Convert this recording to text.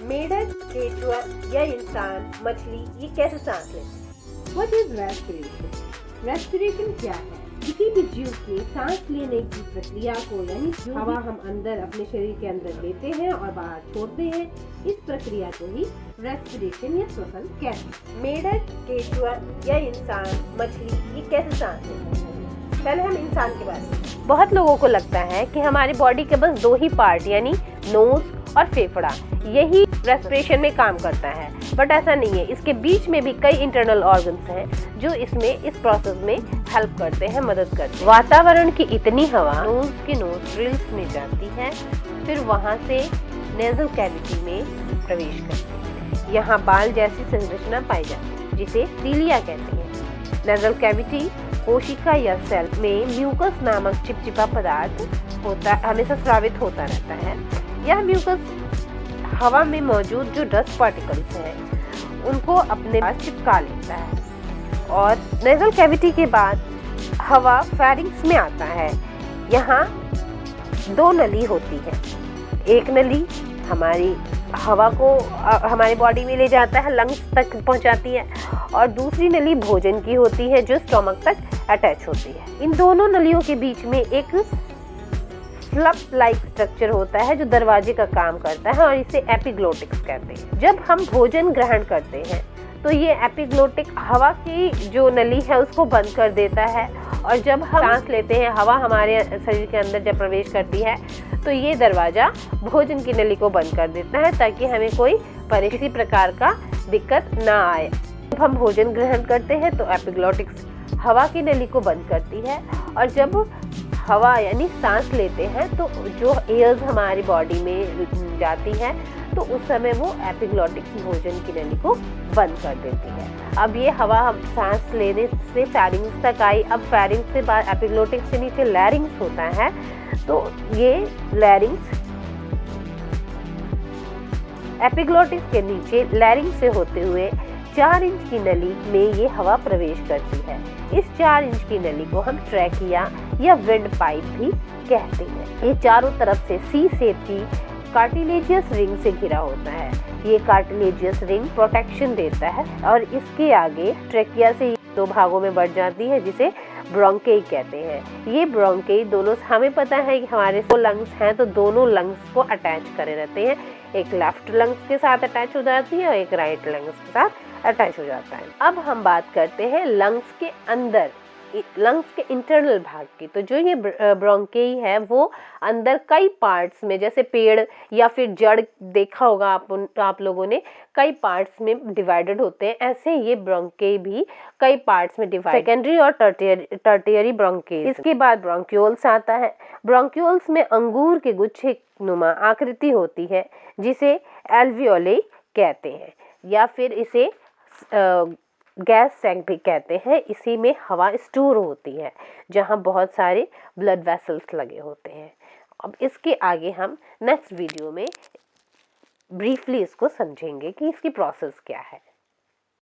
मेढक, केचुआ या इंसान, मछली ये कैसे सांस लेते हैं? What is respiration? Respiration क्या है? किसी भी जीव के सांस लेने की प्रक्रिया को, यानी जो हवा हम अंदर अपने शरीर के अंदर लेते हैं और बाहर छोड़ते हैं, इस प्रक्रिया को ही रेस्पिरेशन या श्वसन कहते हैं। मेढक, केचुआ या इंसान, मछली ये कैसे सांस लेते हैं? पहले हम इंसान के बारे में। बहुत लोगों को लगता है कि हमारी बॉडी के बस दो ही पार्ट यानी नोज और फेफड़ा यही रेस्पिरेशन में काम करता है, बट ऐसा नहीं है। इसके बीच में भी कई इंटरनल ऑर्गन्स हैं जो इसमें इस प्रोसेस में हेल्प करते हैं, मदद करते हैं। वातावरण की इतनी हवा नोज के नोस्ट्रिल्स में जाती है, फिर वहां से नेजल कैविटी में प्रवेश करती है। यहाँ बाल जैसी संरचना पाई जाती है जिसे सीलिया कहते हैं। नेजल कैविटी कोशिका या सेल में म्यूकस नामक चिपचिपा पदार्थ होता हमेशा स्रावित होता रहता है। यह म्यूकस हवा में मौजूद जो डस्ट पार्टिकल्स हैं उनको अपने पास चिपका लेता है और नेजल कैविटी के बाद हवा फेरिंक्स में आता है। यहाँ दो नली होती है। एक नली हमारी हवा को हमारी बॉडी में ले जाता है, लंग्स तक पहुंचाती है, और दूसरी नली भोजन की होती है जो स्टोमक तक अटैच होती है। इन दोनों नलियों के बीच में एक फ्लप लाइक स्ट्रक्चर होता है जो दरवाजे का काम करता है और इसे एपिग्लोटिक्स कहते हैं। जब हम भोजन ग्रहण करते हैं तो ये एपिग्लोटिक हवा की जो नली है उसको बंद कर देता है, और जब हम सांस लेते हैं हवा हमारे शरीर के अंदर जब प्रवेश करती है तो ये दरवाजा भोजन की नली को बंद कर देता है ताकि हमें कोई किसी प्रकार का दिक्कत ना आए। जब हम भोजन ग्रहण करते हैं तो एपिग्लोटिक्स हवा की नली को बंद करती है, और जब हवा यानी सांस लेते हैं तो जो एयर्स हमारी बॉडी में जाती है तो उस समय वो एपिग्लोटिक्स भोजन की नली को बंद कर देती है। अब ये हवा हम सांस लेने से फेरिंग्स तक आई। अब फेरिंग्स से बाद एपिग्लोटिक्स से नीचे लैरिंग्स होता है, तो ये लैरिंग्स एपिग्लोटिक्स के नीचे लैरिंग्स से होते हुए 4 इंच की नली में ये हवा प्रवेश करती है। इस 4 इंच की नली को हम ट्रैकिया या विंड पाइप भी कहते हैं। ये चारों तरफ से सी शेप की कार्टिलेजियस रिंग से घिरा होता है। ये कार्टिलेजियस रिंग प्रोटेक्शन देता है और इसके आगे ट्रैकिया से 2 भागों में बढ़ जाती है जिसे ब्रोंकेई कहते हैं। ये ब्रोंकेई दोनों, हमें पता है कि हमारे 2 लंग्स हैं तो दोनों लंग्स को अटैच करे रहते हैं। एक लेफ्ट लंग्स के साथ अटैच हो जाती है और एक राइट लंग्स के साथ अटैच हो जाता है। अब हम बात करते हैं लंग्स के अंदर, लंग्स के इंटरनल भाग की। तो जो ये ब्रोंकेई है वो अंदर कई पार्ट्स में, जैसे पेड़ या फिर जड़ देखा होगा आप लोगों ने, कई पार्ट्स में डिवाइडेड होते हैं। ऐसे ये ब्रोंकेई भी कई पार्ट्स में डिवाइड, सेकेंडरी और टर्टियरी ब्रोंकेई। इसके बाद ब्रोंक्यूल्स आता है। ब्रोंक्यूल्स में अंगूर के गुच्छे नुमा आकृति होती है जिसे एल्वियोली कहते हैं, या फिर इसे गैस सैक भी कहते हैं। इसी में हवा स्टोर होती है जहां बहुत सारे ब्लड वेसल्स लगे होते हैं। अब इसके आगे हम नेक्स्ट वीडियो में ब्रीफली इसको समझेंगे कि इसकी प्रोसेस क्या है।